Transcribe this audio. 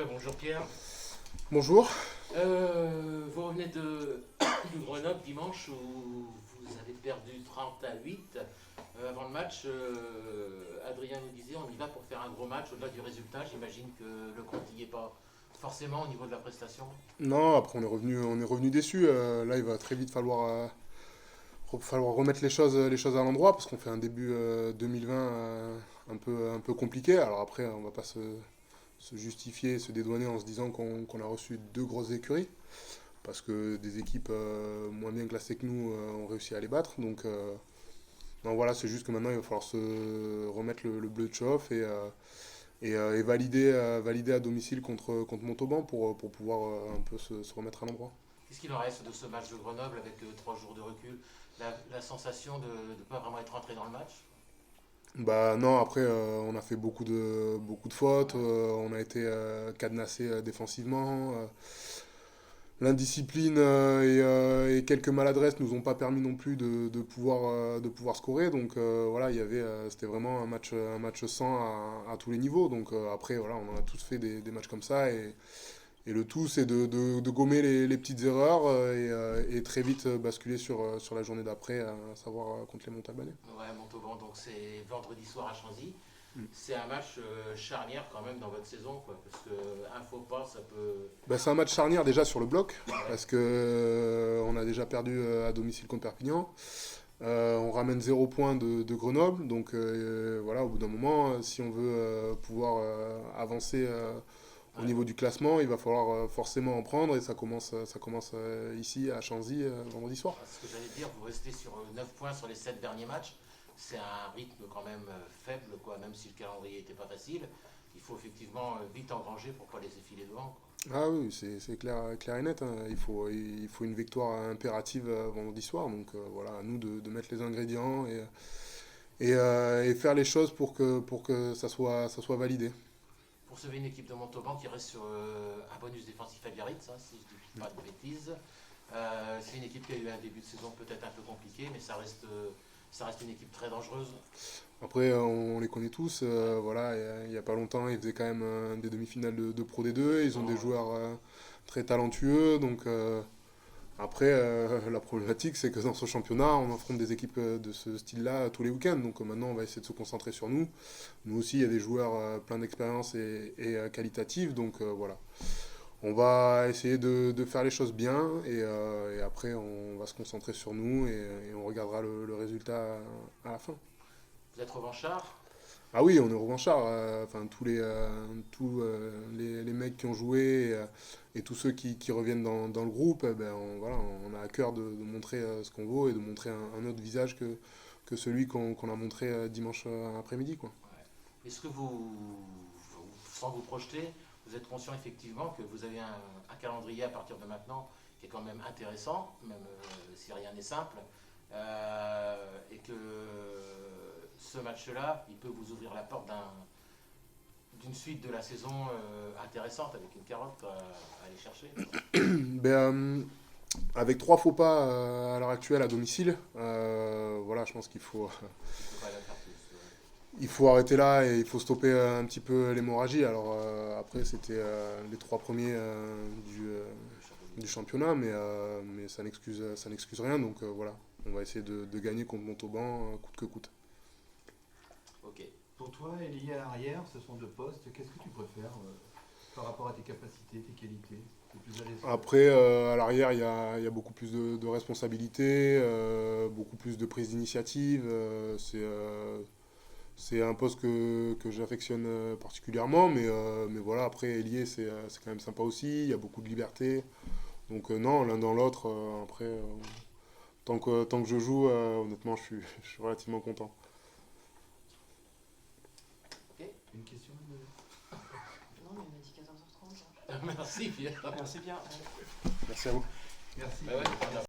Bonjour Pierre. Bonjour. Vous revenez de Grenoble dimanche où vous avez perdu 30-8. Avant le match, Adrien nous disait on y va pour faire un gros match au-delà du résultat. J'imagine que le compte n'y est pas forcément au niveau de la prestation. Non, après on est revenu déçu. Là, il va très vite falloir remettre les choses à l'endroit parce qu'on fait un début 2020 un peu compliqué. Alors après, on va pas se justifier, se dédouaner en se disant qu'on a reçu deux grosses écuries parce que des équipes moins bien classées que nous ont réussi à les battre. Donc voilà, c'est juste que maintenant il va falloir se remettre le bleu de chauffe et valider à domicile contre Montauban pour pouvoir un peu se remettre à l'endroit. Qu'est-ce qu'il en reste de ce match de Grenoble avec 3 jours de recul? La sensation de ne pas vraiment être rentré dans le match? Bah non, après on a fait beaucoup de fautes, on a été cadenassé défensivement. L'indiscipline et quelques maladresses nous ont pas permis non plus de pouvoir scorer. Donc voilà, c'était vraiment un match sans à tous les niveaux. Donc après, voilà, on en a tous fait des matchs comme ça. Et le tout, c'est de gommer les petites erreurs et très vite basculer sur la journée d'après, à savoir contre les Montalbanais. Ouais, Montauban, donc c'est vendredi soir à Chanzy. Mm. C'est un match charnière quand même dans votre saison, quoi, parce que un faux pas, ça peut. Bah, c'est un match charnière déjà sur le bloc, Ouais. parce que on a déjà perdu à domicile contre Perpignan. On ramène 0 point de Grenoble, donc voilà, au bout d'un moment, si on veut pouvoir avancer au Ouais. niveau du classement, il va falloir forcément en prendre, et ça commence ici à Chanzy vendredi soir. Ce que j'allais dire, vous restez sur 9 points sur les 7 derniers matchs. C'est un rythme quand même faible, quoi, même si le calendrier n'était pas facile. Il faut effectivement vite engranger pour ne pas laisser filer devant, quoi. Ah oui, c'est clair et net, hein. Il faut une victoire impérative vendredi soir, donc voilà, à nous de mettre les ingrédients et faire les choses pour que ça soit validé. Pour sauver une équipe de Montauban qui reste sur un bonus défensif à Biarritz, hein, si je ne dis pas de bêtises. C'est une équipe qui a eu un début de saison peut-être un peu compliqué, mais ça reste une équipe très dangereuse. Après, on les connaît tous. Voilà, il y a pas longtemps, ils faisaient quand même des demi-finales de Pro D2. Ils ont des joueurs très talentueux. Donc après, la problématique, c'est que dans ce championnat, on affronte des équipes de ce style-là tous les week-ends. Donc maintenant, on va essayer de se concentrer sur nous. Nous aussi, il y a des joueurs plein d'expérience et qualitatifs. Donc voilà. On va essayer de faire les choses bien et après, on va se concentrer sur nous et on regardera le résultat à la fin. Vous êtes revanchard. Ah oui, on est revanchard. Enfin, tous les mecs qui ont joué et tous ceux qui reviennent dans le groupe, ben, voilà, on a à cœur de montrer ce qu'on vaut et de montrer un autre visage que celui qu'on a montré dimanche après-midi, quoi. Ouais. Est-ce que sans vous projeter, vous êtes conscient effectivement que vous avez un calendrier à partir de maintenant qui est quand même intéressant, même si rien n'est simple, et que ce match-là, il peut vous ouvrir la porte d'une suite de la saison intéressante avec une carotte à aller chercher. Ben, avec 3 faux pas à l'heure actuelle à domicile, voilà, je pense qu'il faut, Il ne faut pas la faire plus. il faut arrêter là et il faut stopper un petit peu l'hémorragie. Alors après, c'était les 3 premiers du championnat, mais ça n'excuse rien. Donc voilà, on va essayer de gagner contre Montauban coûte que coûte. Ok. Pour toi, lié à l'arrière, ce sont deux postes. Qu'est-ce que tu préfères par rapport à tes capacités, tes qualités? T'es plus à l'aise sur- Après, à l'arrière, il y a beaucoup plus de responsabilités, beaucoup plus de prise d'initiative. C'est un poste que j'affectionne particulièrement, mais voilà, après, ailier, c'est quand même sympa aussi. Il y a beaucoup de liberté. Donc non, l'un dans l'autre, après, tant que je joue, honnêtement, je suis relativement content. Ok. Une question Non, mais il m'a dit 14h30. Merci Pierre. Merci bien. Merci à vous. Merci. Bah ouais.